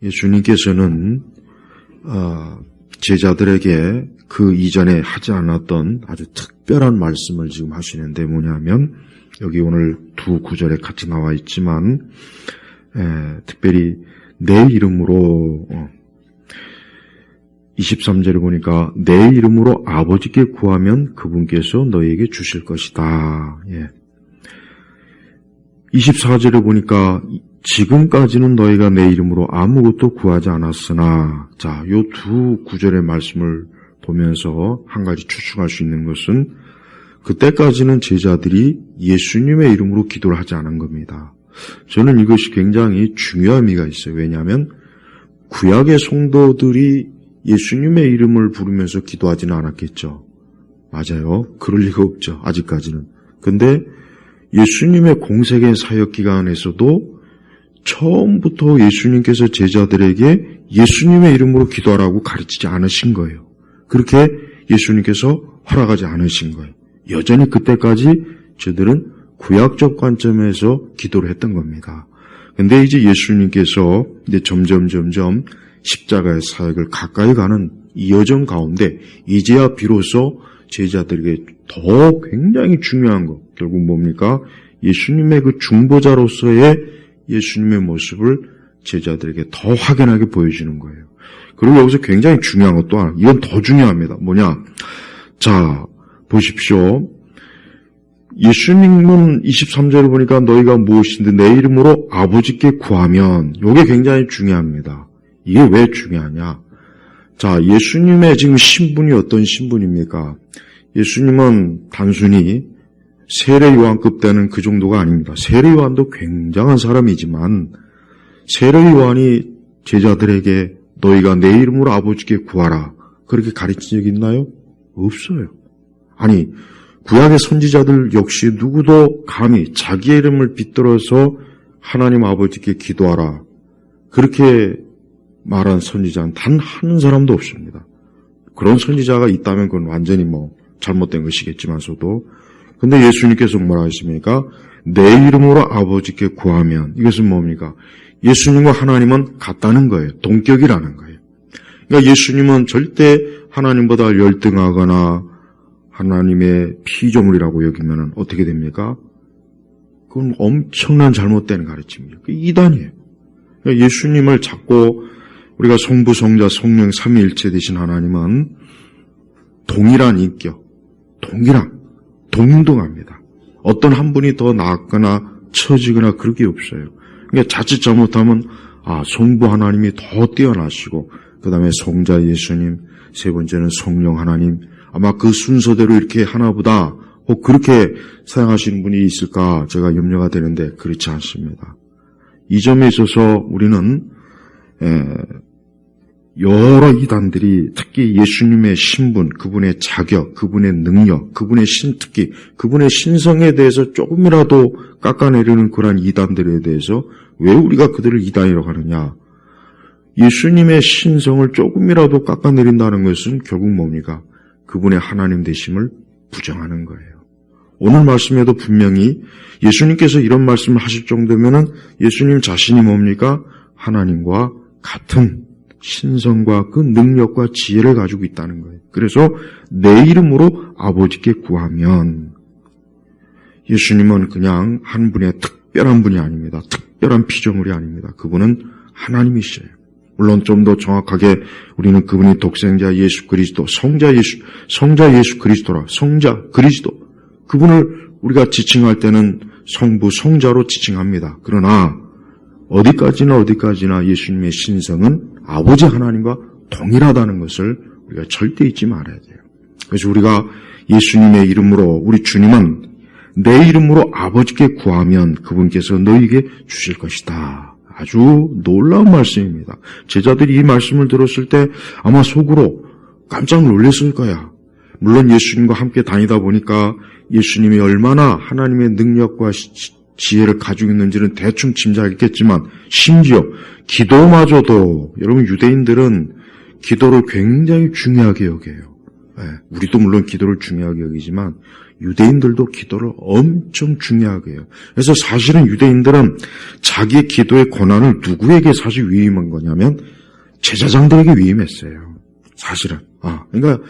예수님께서는 제자들에게 그 이전에 하지 않았던 아주 특별한 말씀을 지금 하시는데 뭐냐면 여기 오늘 두 구절에 같이 나와 있지만 특별히 내 이름으로 23절에 보니까 내 이름으로 아버지께 구하면 그분께서 너희에게 주실 것이다. 24절에 보니까 지금까지는 너희가 내 이름으로 아무것도 구하지 않았으나, 자, 요 두 구절의 말씀을 보면서 한 가지 추측할 수 있는 것은 그때까지는 제자들이 예수님의 이름으로 기도를 하지 않은 겁니다. 저는 이것이 굉장히 중요한 의미가 있어요. 왜냐하면 구약의 성도들이 예수님의 이름을 부르면서 기도하지는 않았겠죠. 맞아요. 그럴 리가 없죠. 아직까지는. 근데 예수님의 공생의 사역 기간에서도 처음부터 예수님께서 제자들에게 예수님의 이름으로 기도하라고 가르치지 않으신 거예요. 그렇게 예수님께서 허락하지 않으신 거예요. 여전히 그때까지 저들은 구약적 관점에서 기도를 했던 겁니다. 근데 이제 예수님께서 이제 점점 십자가의 사역을 가까이 가는 이 여정 가운데 이제야 비로소 제자들에게 더 굉장히 중요한 것, 결국 뭡니까? 예수님의 그 중보자로서의 예수님의 모습을 제자들에게 더 확연하게 보여주는 거예요. 그리고 여기서 굉장히 중요한 것 또한, 이건 더 중요합니다. 뭐냐? 자, 보십시오. 예수님은 23절을 보니까 너희가 무엇인데 내 이름으로 아버지께 구하면, 이게 굉장히 중요합니다. 이게 왜 중요하냐? 자, 예수님의 지금 신분이 어떤 신분입니까? 예수님은 단순히 세례 요한급 되는 그 정도가 아닙니다. 세례 요한도 굉장한 사람이지만 세례 요한이 제자들에게 너희가 내 이름으로 아버지께 구하라 그렇게 가르친 적이 있나요? 없어요. 아니, 구약의 선지자들 역시 누구도 감히 자기의 이름을 빗들어서 하나님 아버지께 기도하라 그렇게 말한 선지자는 단 한 사람도 없습니다. 그런 선지자가 있다면 그건 완전히 잘못된 것이겠지만서도, 근데 예수님께서 뭐라 하십니까? 내 이름으로 아버지께 구하면, 이것은 뭡니까? 예수님과 하나님은 같다는 거예요. 동격이라는 거예요. 그러니까 예수님은 절대 하나님보다 열등하거나 하나님의 피조물이라고 여기면 어떻게 됩니까? 그건 엄청난 잘못된 가르침이에요. 그게 이단이에요. 그러니까 예수님을 자꾸 우리가 성부, 성자, 성령 삼위일체 되신 하나님은 동일한 인격, 동등합니다. 어떤 한 분이 더 낫거나 처지거나 그럴 게 없어요. 그러니까 자칫 잘못하면 성부 하나님이 더 뛰어나시고 그 다음에 성자 예수님, 세 번째는 성령 하나님, 아마 그 순서대로 이렇게 하나보다 혹 그렇게 사용하시는 분이 있을까 제가 염려가 되는데 그렇지 않습니다. 이 점에 있어서 우리는 여러 이단들이 특히 예수님의 신분, 그분의 자격, 그분의 능력, 그분의 특히 그분의 신성에 대해서 조금이라도 깎아내리는 그러한 이단들에 대해서 왜 우리가 그들을 이단이라고 하느냐? 예수님의 신성을 조금이라도 깎아내린다는 것은 결국 뭡니까? 그분의 하나님 되심을 부정하는 거예요. 오늘 말씀에도 분명히 예수님께서 이런 말씀을 하실 정도면은 예수님 자신이 뭡니까? 하나님과 같은 신성과 그 능력과 지혜를 가지고 있다는 거예요. 그래서 내 이름으로 아버지께 구하면, 예수님은 그냥 한 분의 특별한 분이 아닙니다. 특별한 피조물이 아닙니다. 그분은 하나님이셔요. 물론 좀 더 정확하게 우리는 그분이 독생자 예수 그리스도, 성자 예수 그리스도라, 성자 그리스도, 그분을 우리가 지칭할 때는 성부 성자로 지칭합니다. 그러나 어디까지나 예수님의 신성은 아버지 하나님과 동일하다는 것을 우리가 절대 잊지 말아야 돼요. 그래서 우리가 예수님의 이름으로, 우리 주님은 내 이름으로 아버지께 구하면 그분께서 너희에게 주실 것이다. 아주 놀라운 말씀입니다. 제자들이 이 말씀을 들었을 때 아마 속으로 깜짝 놀랐을 거야. 물론 예수님과 함께 다니다 보니까 예수님이 얼마나 하나님의 능력과 지혜를 가지고 있는지는 대충 짐작했겠지만 심지어 기도마저도, 여러분 유대인들은 기도를 굉장히 중요하게 여겨요. 우리도 물론 기도를 중요하게 여기지만 유대인들도 기도를 엄청 중요하게 해요. 그래서 사실은 유대인들은 자기의 기도의 권한을 누구에게 사실 위임한 거냐면 제사장들에게 위임했어요. 사실은. 그러니까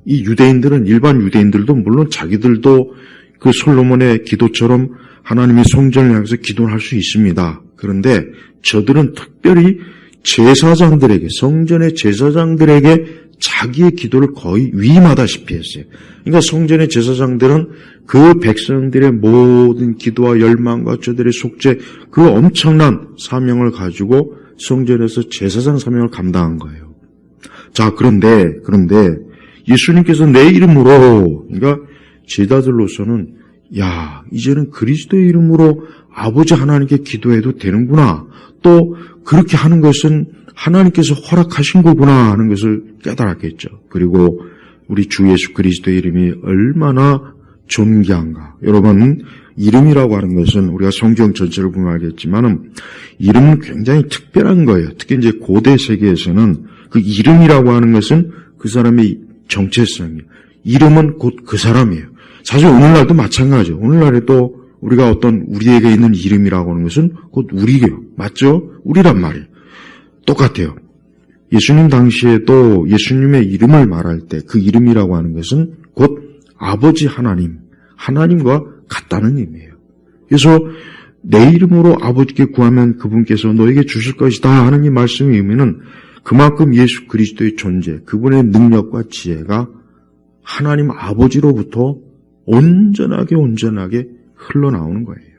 이 유대인들은, 일반 유대인들도 물론 자기들도 그 솔로몬의 기도처럼 하나님의 성전을 향해서 기도를 할 수 있습니다. 그런데 저들은 특별히 제사장들에게, 성전의 제사장들에게 자기의 기도를 거의 위임하다시피 했어요. 그러니까 성전의 제사장들은 그 백성들의 모든 기도와 열망과 저들의 속죄, 그 엄청난 사명을 가지고 성전에서 제사장 사명을 감당한 거예요. 자, 그런데 예수님께서 내 이름으로, 그러니까 제자들로서는 이제는 그리스도의 이름으로 아버지 하나님께 기도해도 되는구나. 또 그렇게 하는 것은 하나님께서 허락하신 거구나 하는 것을 깨달았겠죠. 그리고 우리 주 예수 그리스도의 이름이 얼마나 존귀한가. 여러분, 이름이라고 하는 것은 우리가 성경 전체를 보면 알겠지만 이름은 굉장히 특별한 거예요. 특히 이제 고대 세계에서는 그 이름이라고 하는 것은 그 사람의 정체성이에요. 이름은 곧 그 사람이에요. 사실 오늘날도 마찬가지죠. 오늘날에도 우리가 어떤 우리에게 있는 이름이라고 하는 것은 곧 우리예요. 맞죠? 우리란 말이에요. 똑같아요. 예수님 당시에도 예수님의 이름을 말할 때 그 이름이라고 하는 것은 곧 아버지 하나님과 같다는 의미예요. 그래서 내 이름으로 아버지께 구하면 그분께서 너에게 주실 것이다 하는 이 말씀의 의미는 그만큼 예수 그리스도의 존재, 그분의 능력과 지혜가 하나님 아버지로부터 온전하게 흘러나오는 거예요.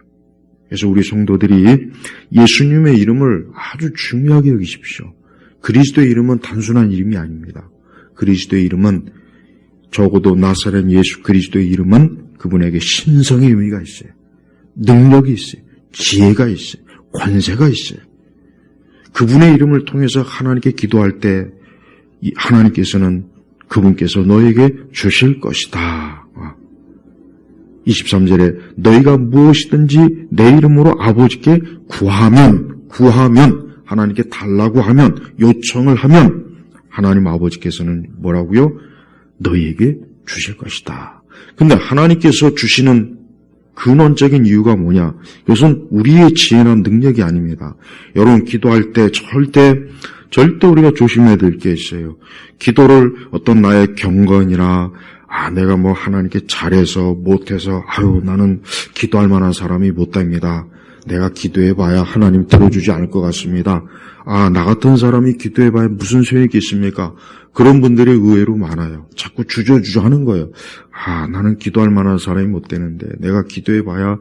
그래서 우리 성도들이 예수님의 이름을 아주 중요하게 여기십시오. 그리스도의 이름은 단순한 이름이 아닙니다. 그리스도의 이름은 적어도 나사렛 예수 그리스도의 이름은 그분에게 신성의 의미가 있어요. 능력이 있어요. 지혜가 있어요. 권세가 있어요. 그분의 이름을 통해서 하나님께 기도할 때 하나님께서는 그분께서 너에게 주실 것이다. 23절에 너희가 무엇이든지 내 이름으로 아버지께 구하면 하나님께 달라고 하면 요청을 하면 하나님 아버지께서는 뭐라고요? 너희에게 주실 것이다. 근데 하나님께서 주시는 근원적인 이유가 뭐냐? 이것은 우리의 지혜나 능력이 아닙니다. 여러분 기도할 때 절대 우리가 조심해야 될 게 있어요. 기도를 어떤 나의 경건이나 내가 뭐 하나님께 잘해서 못해서 나는 기도할 만한 사람이 못 됩니다. 내가 기도해봐야 하나님 들어주지 않을 것 같습니다. 나 같은 사람이 기도해봐야 무슨 소용이 있겠습니까? 그런 분들이 의외로 많아요. 자꾸 주저주저 하는 거예요. 나는 기도할 만한 사람이 못 되는데 내가 기도해봐야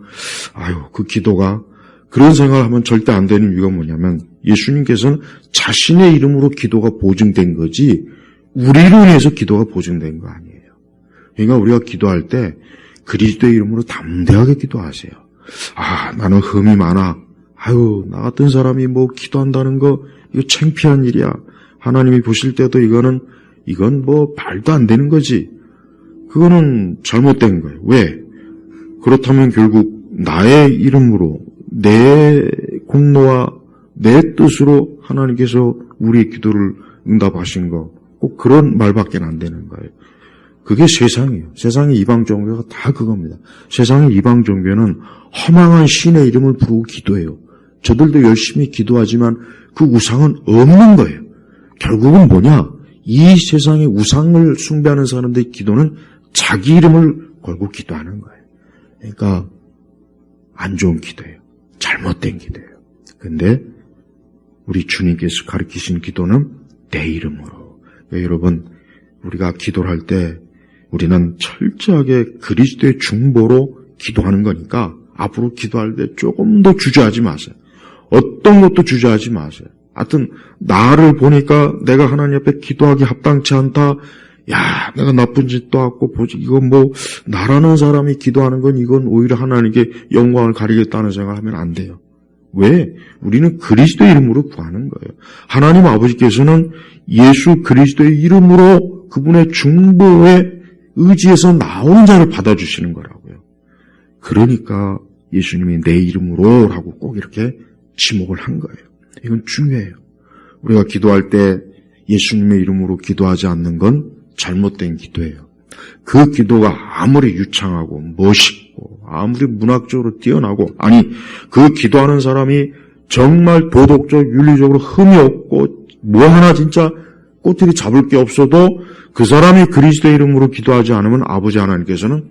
그 기도가, 그런 생각을 하면 절대 안 되는 이유가 뭐냐면 예수님께서는 자신의 이름으로 기도가 보증된 거지 우리로 인해서 기도가 보증된 거 아니에요. 그러니까 우리가 기도할 때 그리스도의 이름으로 담대하게 기도하세요. 나는 흠이 많아. 나 같은 사람이 뭐 기도한다는 거 이거 창피한 일이야. 하나님이 보실 때도 이건 뭐 말도 안 되는 거지. 그거는 잘못된 거예요. 왜? 그렇다면 결국 나의 이름으로 내 공로와 내 뜻으로 하나님께서 우리의 기도를 응답하신 거, 꼭 그런 말밖에 안 되는 거예요. 그게 세상이에요. 세상의 이방 종교가 다 그겁니다. 세상의 이방 종교는 허망한 신의 이름을 부르고 기도해요. 저들도 열심히 기도하지만 그 우상은 없는 거예요. 결국은 뭐냐? 이 세상의 우상을 숭배하는 사람들의 기도는 자기 이름을 걸고 기도하는 거예요. 그러니까 안 좋은 기도예요. 잘못된 기도예요. 근데 우리 주님께서 가르치신 기도는 내 이름으로. 여러분, 우리가 기도를 할 때 우리는 철저하게 그리스도의 중보로 기도하는 거니까 앞으로 기도할 때 조금 더 주저하지 마세요. 어떤 것도 주저하지 마세요. 하여튼 나를 보니까 내가 하나님 앞에 기도하기 합당치 않다. 내가 나쁜 짓도 하고 이건 뭐 나라는 사람이 기도하는 건 이건 오히려 하나님께 영광을 가리겠다는 생각을 하면 안 돼요. 왜? 우리는 그리스도의 이름으로 구하는 거예요. 하나님 아버지께서는 예수 그리스도의 이름으로 그분의 중보에 의지해서 나오는 자를 받아주시는 거라고요. 그러니까 예수님이 내 이름으로 라고 꼭 이렇게 지목을 한 거예요. 이건 중요해요. 우리가 기도할 때 예수님의 이름으로 기도하지 않는 건 잘못된 기도예요. 그 기도가 아무리 유창하고 멋있고 아무리 문학적으로 뛰어나고, 아니 그 기도하는 사람이 정말 도덕적 윤리적으로 흠이 없고 뭐 하나 진짜 꼬투리 잡을 게 없어도 그 사람이 그리스도의 이름으로 기도하지 않으면 아버지 하나님께서는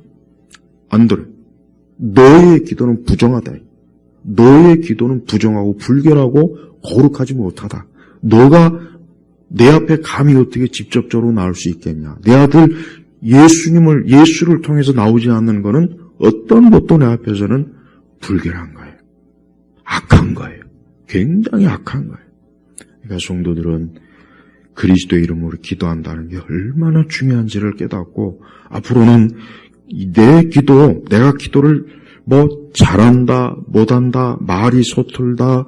안 들어요. 너의 기도는 부정하다. 너의 기도는 부정하고 불결하고 거룩하지 못하다. 너가 내 앞에 감히 어떻게 직접적으로 나올 수 있겠냐. 내 아들 예수를 통해서 나오지 않는 것은 어떤 것도 내 앞에서는 불결한 거예요. 악한 거예요. 굉장히 악한 거예요. 그러니까 성도들은 그리스도의 이름으로 기도한다는 게 얼마나 중요한지를 깨닫고, 앞으로는 내가 기도를 뭐 잘한다, 못한다, 말이 서툴다,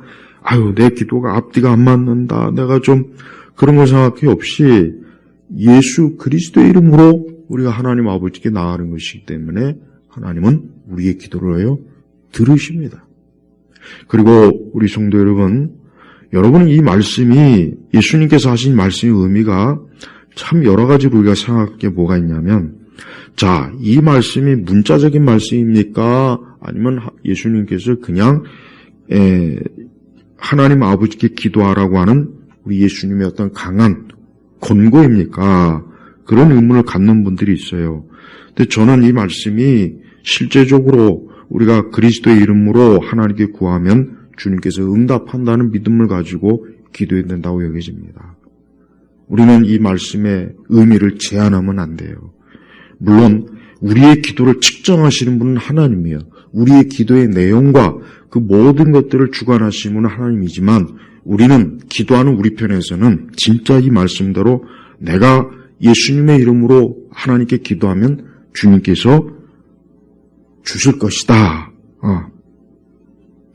내 기도가 앞뒤가 안 맞는다, 내가 좀 그런 거 생각이 없이 예수 그리스도의 이름으로 우리가 하나님 아버지께 나아가는 것이기 때문에 하나님은 우리의 기도를 들으십니다. 그리고 우리 성도 여러분은 이 말씀이, 예수님께서 하신 말씀의 의미가 참 여러 가지로 우리가 생각할 게 뭐가 있냐면, 자, 이 말씀이 문자적인 말씀입니까? 아니면 예수님께서 그냥 하나님 아버지께 기도하라고 하는 우리 예수님의 어떤 강한 권고입니까? 그런 의문을 갖는 분들이 있어요. 근데 저는 이 말씀이 실제적으로 우리가 그리스도의 이름으로 하나님께 구하면 주님께서 응답한다는 믿음을 가지고 기도해야 된다고 여겨집니다. 우리는 이 말씀의 의미를 제한하면 안 돼요. 물론 우리의 기도를 측정하시는 분은 하나님이에요. 우리의 기도의 내용과 그 모든 것들을 주관하시는 분은 하나님이지만, 우리는 기도하는 우리 편에서는 진짜 이 말씀대로 내가 예수님의 이름으로 하나님께 기도하면 주님께서 주실 것이다,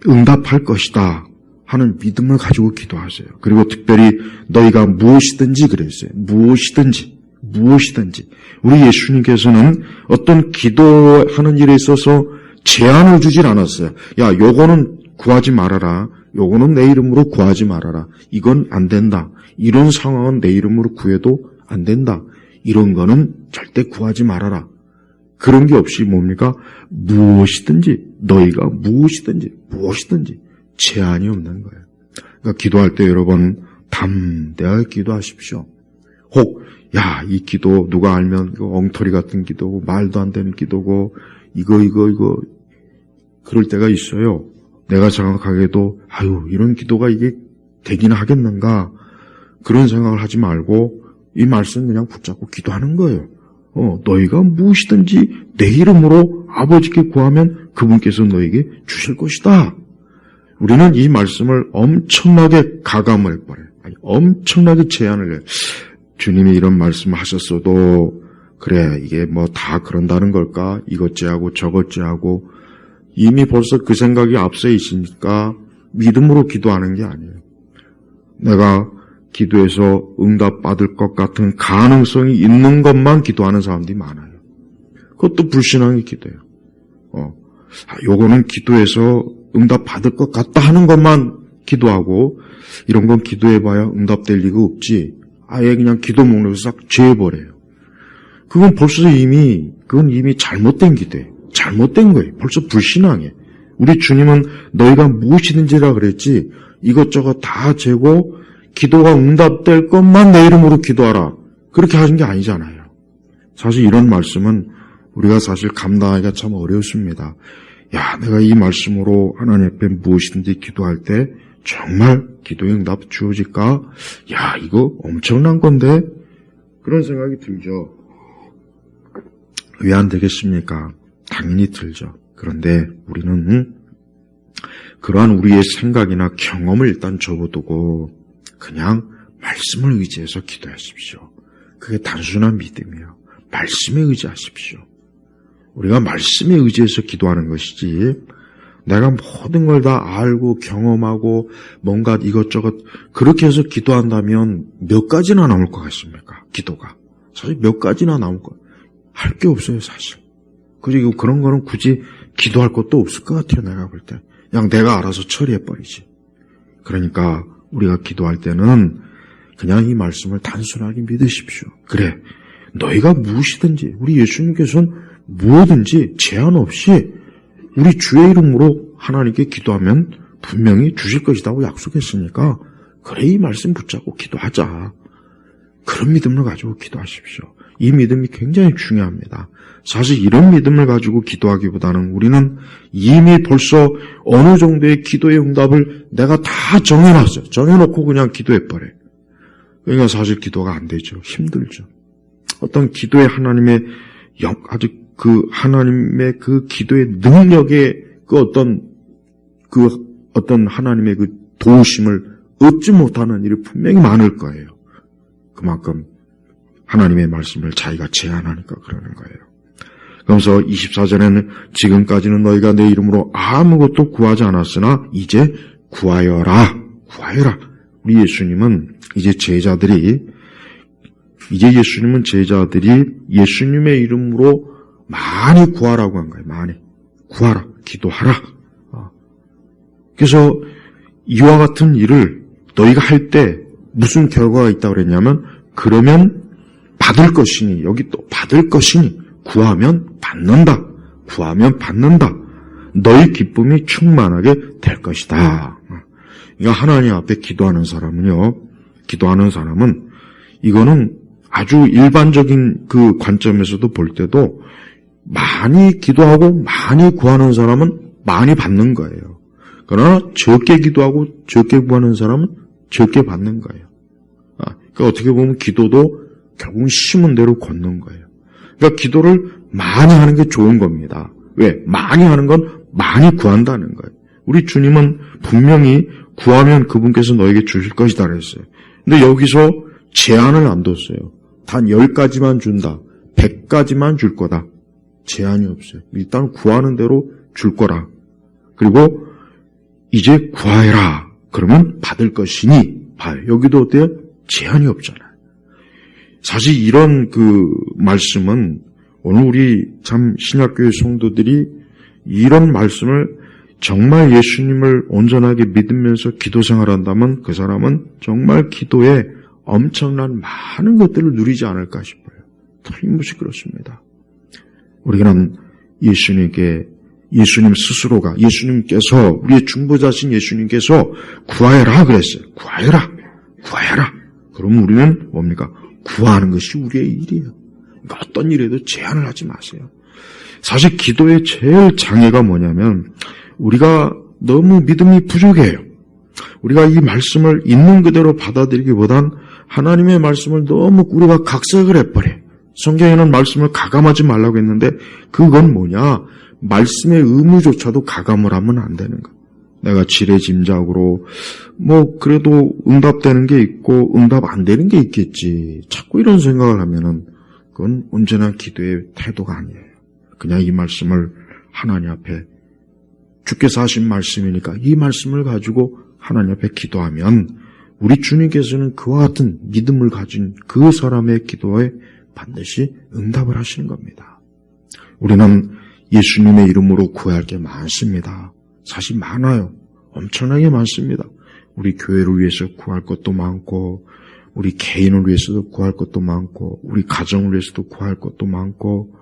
응답할 것이다 하는 믿음을 가지고 기도하세요. 그리고 특별히 너희가 무엇이든지 그랬어요. 무엇이든지 우리 예수님께서는 어떤 기도하는 일에 있어서 제한을 주질 않았어요. 야, 요거는 구하지 말아라, 요거는 내 이름으로 구하지 말아라, 이건 안 된다, 이런 상황은 내 이름으로 구해도 안 된다, 이런 거는 절대 구하지 말아라, 그런 게 없이 뭡니까? 무엇이든지, 너희가 무엇이든지 제한이 없는 거예요. 그러니까 기도할 때 여러분 담대하게 기도하십시오. 혹 이 기도 누가 알면 이거 엉터리 같은 기도고 말도 안 되는 기도고 이거 그럴 때가 있어요. 내가 생각하기에도 이런 기도가 이게 되긴 하겠는가, 그런 생각을 하지 말고 이 말씀 그냥 붙잡고 기도하는 거예요. 너희가 무엇이든지 내 이름으로 아버지께 구하면 그분께서 너에게 주실 것이다. 우리는 이 말씀을 엄청나게 가감을 해버려요. 엄청나게 제한을 해요. 주님이 이런 말씀을 하셨어도 그래, 이게 뭐 다 그런다는 걸까? 이것째하고 저것째하고 이미 벌써 그 생각이 앞서 있으니까 믿음으로 기도하는 게 아니에요. 내가 기도해서 응답받을 것 같은 가능성이 있는 것만 기도하는 사람들이 많아요. 그것도 불신앙의 기도예요. 요거는 기도해서 응답받을 것 같다 하는 것만 기도하고, 이런 건 기도해봐야 응답될 리가 없지, 아예 그냥 기도 목록에서 싹 죄버려요. 그건 이미 잘못된 기도예요. 잘못된 거예요. 벌써 불신앙이에요. 우리 주님은 너희가 무엇이든지라 그랬지, 이것저것 다 재고 기도가 응답될 것만 내 이름으로 기도하라, 그렇게 하신 게 아니잖아요. 사실 이런 말씀은 우리가 사실 감당하기가 참 어렵습니다. 내가 이 말씀으로 하나님 앞에 무엇이든지 기도할 때 정말 기도의 응답 주어질까? 이거 엄청난 건데? 그런 생각이 들죠. 왜 안 되겠습니까? 당연히 들죠. 그런데 우리는 그러한 우리의 생각이나 경험을 일단 접어두고 그냥 말씀을 의지해서 기도하십시오. 그게 단순한 믿음이에요. 말씀에 의지하십시오. 우리가 말씀에 의지해서 기도하는 것이지, 내가 모든 걸 다 알고 경험하고 뭔가 이것저것 그렇게 해서 기도한다면 몇 가지나 나올 것 같습니까? 기도가 사실 몇 가지나 나올 거, 할 게 없어요 사실. 그리고 그런 거는 굳이 기도할 것도 없을 것 같아요. 내가 볼 때 그냥 내가 알아서 처리해버리지. 그러니까 우리가 기도할 때는 그냥 이 말씀을 단순하게 믿으십시오. 그래, 너희가 무엇이든지, 우리 예수님께서는 무엇든지 제한 없이 우리 주의 이름으로 하나님께 기도하면 분명히 주실 것이라고 약속했으니까 그래 이 말씀 붙잡고 기도하자. 그런 믿음을 가지고 기도하십시오. 이 믿음이 굉장히 중요합니다. 사실 이런 믿음을 가지고 기도하기보다는 우리는 이미 벌써 어느 정도의 기도의 응답을 내가 다 정해놨어요. 정해놓고 그냥 기도해버려요. 그러니까 사실 기도가 안 되죠. 힘들죠. 어떤 기도의 하나님의 아주 그 하나님의 그 기도의 능력의 그 어떤 하나님의 그 도우심을 얻지 못하는 일이 분명히 많을 거예요. 그만큼 하나님의 말씀을 자기가 제한하니까 그러는 거예요. 그러면서 24절에는 지금까지는 너희가 내 이름으로 아무것도 구하지 않았으나 이제 구하여라. 구하여라. 우리 예수님은 제자들이 예수님의 이름으로 많이 구하라고 한 거예요. 많이. 구하라. 기도하라. 그래서 이와 같은 일을 너희가 할 때 무슨 결과가 있다고 그랬냐면 그러면 받을 것이니 여기 또 받을 것이니 구하면 받는다. 구하면 받는다. 너희 기쁨이 충만하게 될 것이다. 그러니까 하나님 앞에 기도하는 사람은 이거는 아주 일반적인 그 관점에서도 볼 때도 많이 기도하고 많이 구하는 사람은 많이 받는 거예요. 그러나 적게 기도하고 적게 구하는 사람은 적게 받는 거예요. 그러니까 어떻게 보면 기도도 결국은 심은 대로 걷는 거예요. 그러니까 기도를 많이 하는 게 좋은 겁니다. 왜? 많이 하는 건 많이 구한다는 거예요. 우리 주님은 분명히 구하면 그분께서 너에게 주실 것이다 그랬어요. 근데 여기서 제한을 안 뒀어요. 단 10가지만 준다. 100가지만 줄 거다. 제한이 없어요. 일단 구하는 대로 줄 거라. 그리고 이제 구하여라. 그러면 받을 것이니 봐요. 여기도 어때요? 제한이 없잖아요. 사실 이런 그 말씀은 오늘 우리 참 신약교회 성도들이 이런 말씀을 정말 예수님을 온전하게 믿으면서 기도 생활한다면 그 사람은 정말 기도에 엄청난 많은 것들을 누리지 않을까 싶어요. 틀림없이 그렇습니다. 우리는 예수님 스스로가 예수님께서 우리의 중보자신 예수님께서 구하여라 그랬어요. 구하여라. 그러면 우리는 뭡니까? 구하는 것이 우리의 일이에요. 그러니까 어떤 일에도 제한을 하지 마세요. 사실 기도의 제일 장애가 뭐냐면 우리가 너무 믿음이 부족해요. 우리가 이 말씀을 있는 그대로 받아들이기보단 하나님의 말씀을 너무 우리가 각색을 해버려요. 성경에는 말씀을 가감하지 말라고 했는데 그건 뭐냐? 말씀의 의무조차도 가감을 하면 안 되는 거예요. 내가 지레짐작으로 그래도 응답되는 게 있고 응답 안 되는 게 있겠지. 자꾸 이런 생각을 하면은 그건 언제나 기도의 태도가 아니에요. 그냥 이 말씀을 하나님 앞에 주께서 하신 말씀이니까 이 말씀을 가지고 하나님 앞에 기도하면 우리 주님께서는 그와 같은 믿음을 가진 그 사람의 기도에 반드시 응답을 하시는 겁니다. 우리는 예수님의 이름으로 구해야 할 게 많습니다. 사실 많아요. 엄청나게 많습니다. 우리 교회를 위해서 구할 것도 많고 우리 개인을 위해서도 구할 것도 많고 우리 가정을 위해서도 구할 것도 많고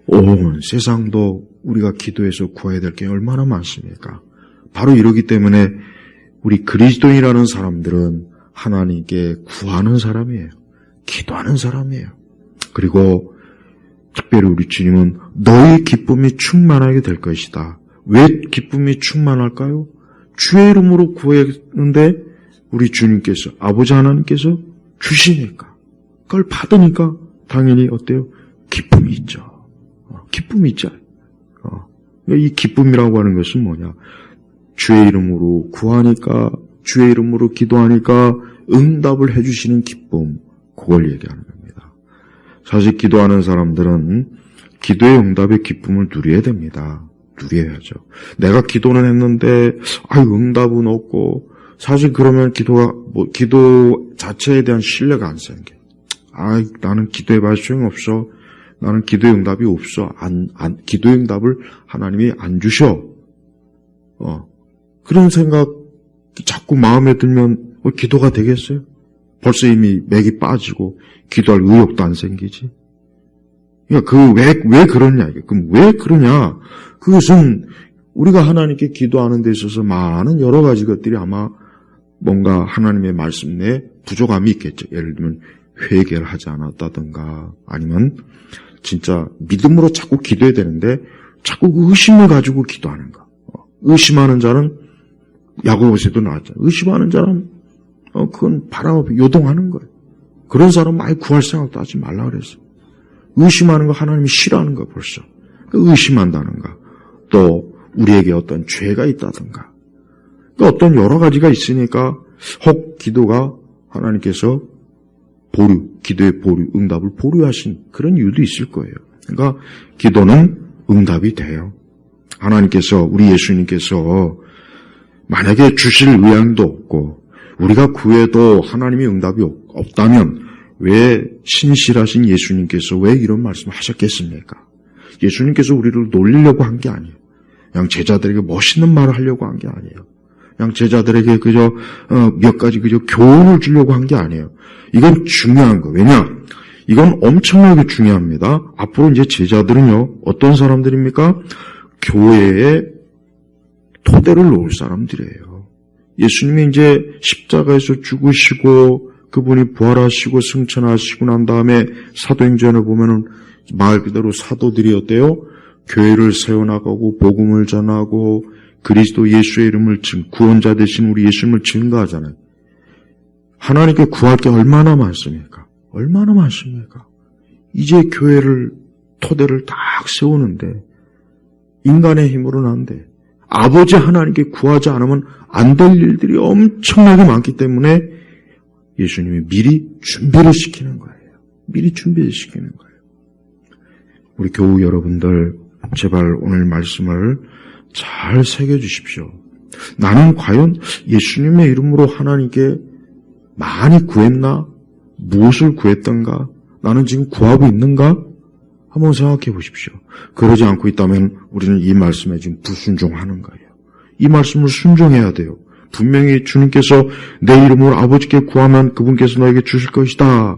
온 세상도 우리가 기도해서 구해야 될 게 얼마나 많습니까? 바로 이러기 때문에 우리 그리스도인이라는 사람들은 하나님께 구하는 사람이에요. 기도하는 사람이에요. 그리고 특별히 우리 주님은 너의 기쁨이 충만하게 될 것이다. 왜 기쁨이 충만할까요? 주의 이름으로 구했는데 우리 주님께서 아버지 하나님께서 주시니까 그걸 받으니까 당연히 어때요? 기쁨이 있죠. 기쁨이 있잖아요. 이 기쁨이라고 하는 것은 뭐냐? 주의 이름으로 구하니까 주의 이름으로 기도하니까 응답을 해주시는 기쁨, 그걸 얘기하는 겁니다. 사실 기도하는 사람들은 기도의 응답의 기쁨을 누려야 됩니다. 누려야죠. 내가 기도는 했는데 응답은 없고 사실 그러면 기도 자체에 대한 신뢰가 안 생겨. 나는 기도해봐야 소용없어. 나는 기도의 응답이 없어. 기도의 응답을 하나님이 안 주셔. 그런 생각 자꾸 마음에 들면 기도가 되겠어요? 벌써 이미 맥이 빠지고 기도할 의욕도 안 생기지. 그러니까 왜 그러냐. 그럼 왜 그러냐. 그것은 우리가 하나님께 기도하는 데 있어서 많은 여러 가지 것들이 아마 뭔가 하나님의 말씀 내에 부족함이 있겠죠. 예를 들면 회개를 하지 않았다든가 아니면 진짜 믿음으로 자꾸 기도해야 되는데 자꾸 그 의심을 가지고 기도하는 거. 의심하는 자는 야고보서도 나왔잖아요. 의심하는 자는 그건 바람 앞에 요동하는 거예요. 그런 사람 많이 구할 생각도 하지 말라 그랬어. 의심하는 거 하나님이 싫어하는 거 벌써. 의심한다는가. 또 우리에게 어떤 죄가 있다든가. 어떤 여러 가지가 있으니까 혹 기도가 하나님께서 기도의 응답을 보류하신 그런 이유도 있을 거예요. 그러니까 기도는 응답이 돼요. 하나님께서 우리 예수님께서 만약에 주실 의향도 없고 우리가 구해도 하나님의 응답이 없다면 왜 신실하신 예수님께서 왜 이런 말씀을 하셨겠습니까? 예수님께서 우리를 놀리려고 한 게 아니에요. 그냥 제자들에게 멋있는 말을 하려고 한 게 아니에요. 그냥 제자들에게 그저 몇 가지 그저 교훈을 주려고 한 게 아니에요. 이건 중요한 거. 왜냐? 이건 엄청나게 중요합니다. 앞으로 이제 제자들은요, 어떤 사람들입니까? 교회에 토대를 놓을 사람들이에요. 예수님이 이제 십자가에서 죽으시고 그분이 부활하시고 승천하시고 난 다음에 사도행전을 보면은 말 그대로 사도들이 어때요? 교회를 세워나가고 복음을 전하고 그리스도 예수의 이름을 구원자 되신 우리 예수님을 증거하잖아요. 하나님께 구할 게 얼마나 많습니까? 얼마나 많습니까? 이제 교회를 토대를 딱 세우는데 인간의 힘으로는 안 돼. 아버지 하나님께 구하지 않으면 안 될 일들이 엄청나게 많기 때문에 예수님이 미리 준비를 시키는 거예요. 미리 준비를 시키는 거예요. 우리 교우 여러분들 제발 오늘 말씀을 잘 새겨주십시오. 나는 과연 예수님의 이름으로 하나님께 많이 구했나? 무엇을 구했던가? 나는 지금 구하고 있는가? 한번 생각해 보십시오. 그러지 않고 있다면 우리는 이 말씀에 지금 불순종하는 거예요. 이 말씀을 순종해야 돼요. 분명히 주님께서 내 이름으로 아버지께 구하면 그분께서 너에게 주실 것이다.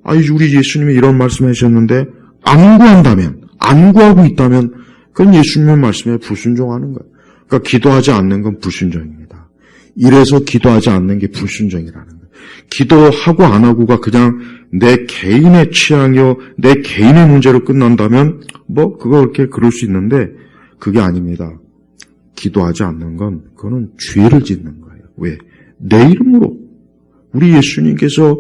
우리 예수님이 이런 말씀을 하셨는데 안 구한다면, 안 구하고 있다면 그건 예수님의 말씀에 불순종하는 거예요. 그러니까 기도하지 않는 건 불순종입니다. 이래서 기도하지 않는 게 불순종이라는 거예요. 기도하고 안 하고가 그냥 내 개인의 취향이요, 내 개인의 문제로 끝난다면 그거 그렇게 그럴 수 있는데 그게 아닙니다. 기도하지 않는 건 그거는 죄를 짓는 거예요. 왜? 내 이름으로 우리 예수님께서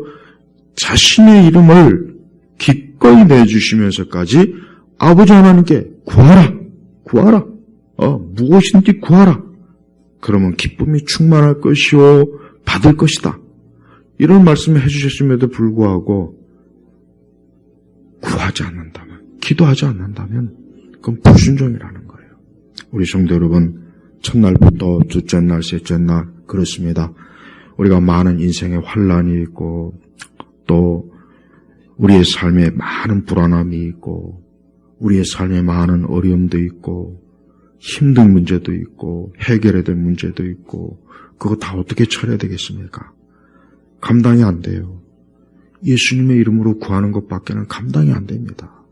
자신의 이름을 기꺼이 내주시면서까지 아버지 하나님께 구하라. 무엇인지 구하라. 그러면 기쁨이 충만할 것이요 받을 것이다. 이런 말씀을 해주셨음에도 불구하고 구하지 않는다면, 기도하지 않는다면 그건 불순종이라는 거예요. 우리 성도 여러분, 첫날부터 둘째 날, 셋째 날 그렇습니다. 우리가 많은 인생의 환란이 있고 또 우리의 삶에 많은 불안함이 있고 우리의 삶에 많은 어려움도 있고 힘든 문제도 있고 해결해야 될 문제도 있고 그거 다 어떻게 처리해야 되겠습니까? 감당이 안 돼요. 예수님의 이름으로 구하는 것밖에는 감당이 안 됩니다.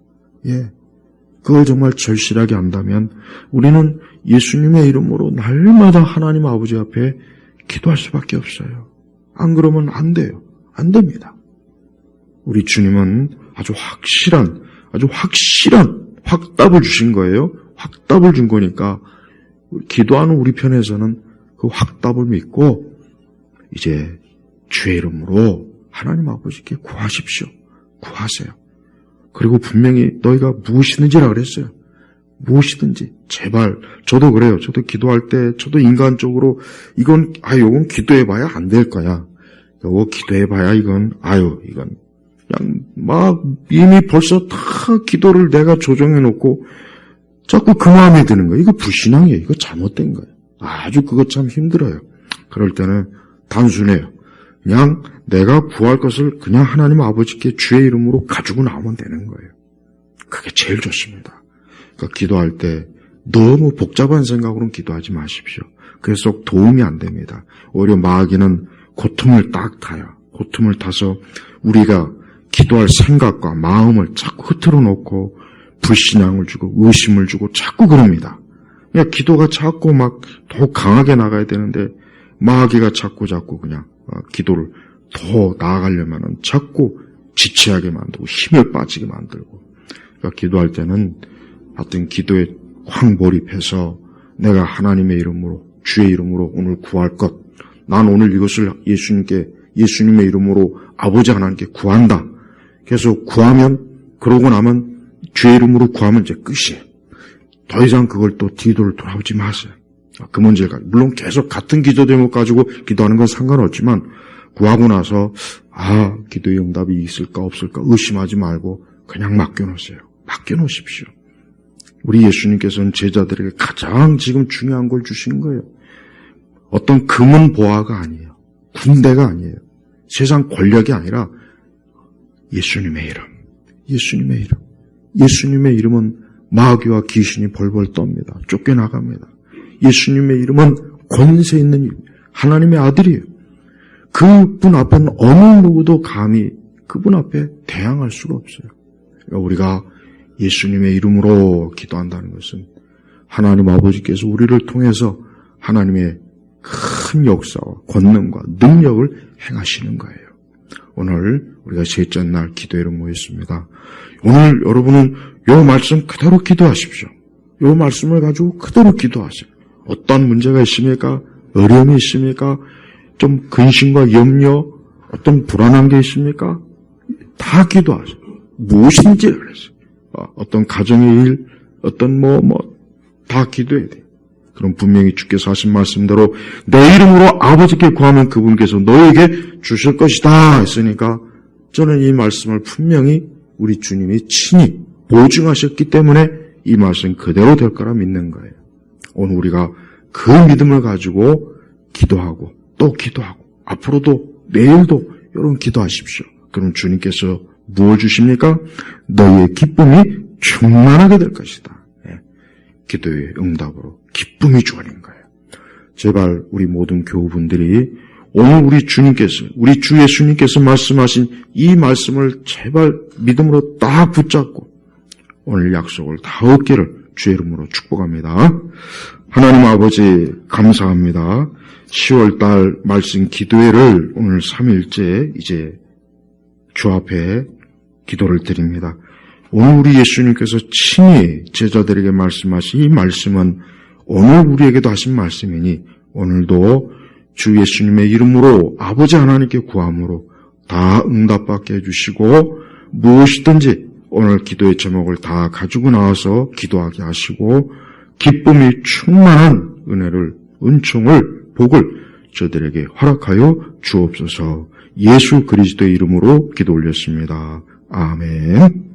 그걸 정말 절실하게 한다면 우리는 예수님의 이름으로 날마다 하나님 아버지 앞에 기도할 수밖에 없어요. 안 그러면 안 돼요. 안 됩니다. 우리 주님은 아주 확실한 확답을 주신 거예요. 확답을 준 거니까 기도하는 우리 편에서는 그 확답을 믿고 이제 주의 이름으로 하나님 아버지께 구하십시오. 구하세요. 그리고 분명히 너희가 무엇이든지라 그랬어요. 무엇이든지 제발. 저도 그래요. 저도 기도할 때 저도 인간적으로 이건 기도해봐야 안 될 거야. 이거 기도해봐야 이건 그냥 이미 벌써 다 기도를 내가 조정해놓고 자꾸 그 마음에 드는 거예요. 이거 불신앙이에요. 이거 잘못된 거예요. 아주 그거 참 힘들어요. 그럴 때는 단순해요. 그냥 내가 구할 것을 그냥 하나님 아버지께 주의 이름으로 가지고 나오면 되는 거예요. 그게 제일 좋습니다. 그러니까 기도할 때 너무 복잡한 생각으로는 기도하지 마십시오. 그래서 도움이 안 됩니다. 오히려 마귀는 고통을 딱 타요. 고통을 타서 우리가 기도할 생각과 마음을 자꾸 흐트러 놓고 불신앙을 주고 의심을 주고 자꾸 그럽니다. 그냥 기도가 자꾸 막 더 강하게 나가야 되는데 마귀가 자꾸 그냥 기도를 더 나아가려면은 자꾸 지체하게 만들고 힘을 빠지게 만들고, 그러니까 기도할 때는 하여튼 기도에 확 몰입해서 내가 하나님의 이름으로, 주의 이름으로 오늘 구할 것, 난 오늘 이것을 예수님의 이름으로 아버지 하나님께 구한다. 그래서 구하면, 그러고 나면 주의 이름으로 구하면 이제 끝이에요. 더 이상 그걸 또 뒤를 돌아오지 마세요. 그 문제가, 물론 계속 같은 기도 제목 가지고 기도하는 건 상관없지만, 구하고 나서 기도의 응답이 있을까 없을까 의심하지 말고 그냥 맡겨놓으세요. 맡겨놓으십시오. 우리 예수님께서는 제자들에게 가장 지금 중요한 걸 주시는 거예요. 어떤 금은 보화가 아니에요. 군대가 아니에요. 세상 권력이 아니라 예수님의 이름. 예수님의 이름. 예수님의 이름은 마귀와 귀신이 벌벌 떱니다. 쫓겨나갑니다. 예수님의 이름은 권세 있는 이름. 하나님의 아들이에요. 그분 앞에는 어느 누구도 감히 그분 앞에 대항할 수가 없어요. 그러니까 우리가 예수님의 이름으로 기도한다는 것은 하나님 아버지께서 우리를 통해서 하나님의 큰 역사와 권능과 능력을 행하시는 거예요. 오늘 우리가 셋째 날 기도회로 모였습니다. 오늘 여러분은 이 말씀 그대로 기도하십시오. 이 말씀을 가지고 그대로 기도하세요. 어떤 문제가 있습니까? 어려움이 있습니까? 좀 근심과 염려, 어떤 불안한 게 있습니까? 다 기도하세요. 무엇인지 그랬어요. 어떤 가정의 일, 어떤 다 기도해야 돼요. 그럼 분명히 주께서 하신 말씀대로 내 이름으로 아버지께 구하면 그분께서 너에게 주실 것이다 했으니까 저는 이 말씀을 분명히 우리 주님이 친히 보증하셨기 때문에 이 말씀 그대로 될 거라 믿는 거예요. 오늘 우리가 그 믿음을 가지고 기도하고 또 기도하고 앞으로도 내일도 여러분 기도하십시오. 그럼 주님께서 무엇을 주십니까? 너희의 기쁨이 충만하게 될 것이다. 기도의 응답으로 기쁨이 주어진 거예요. 제발 우리 모든 교우분들이 오늘 우리 주님께서, 우리 주 예수님께서 말씀하신 이 말씀을 제발 믿음으로 딱 붙잡고 오늘 약속을 다 얻기를 주의 이름으로 축복합니다. 하나님 아버지 감사합니다. 10월달 말씀 기도회를 오늘 3일째 이제 주 앞에 기도를 드립니다. 오늘 우리 예수님께서 친히 제자들에게 말씀하신 이 말씀은 오늘 우리에게도 하신 말씀이니 오늘도 주 예수님의 이름으로 아버지 하나님께 구함으로 다 응답받게 해주시고 무엇이든지 오늘 기도의 제목을 다 가지고 나와서 기도하게 하시고 기쁨이 충만한 은혜를, 은총을, 복을 저들에게 허락하여 주옵소서. 예수 그리스도의 이름으로 기도 올렸습니다. 아멘.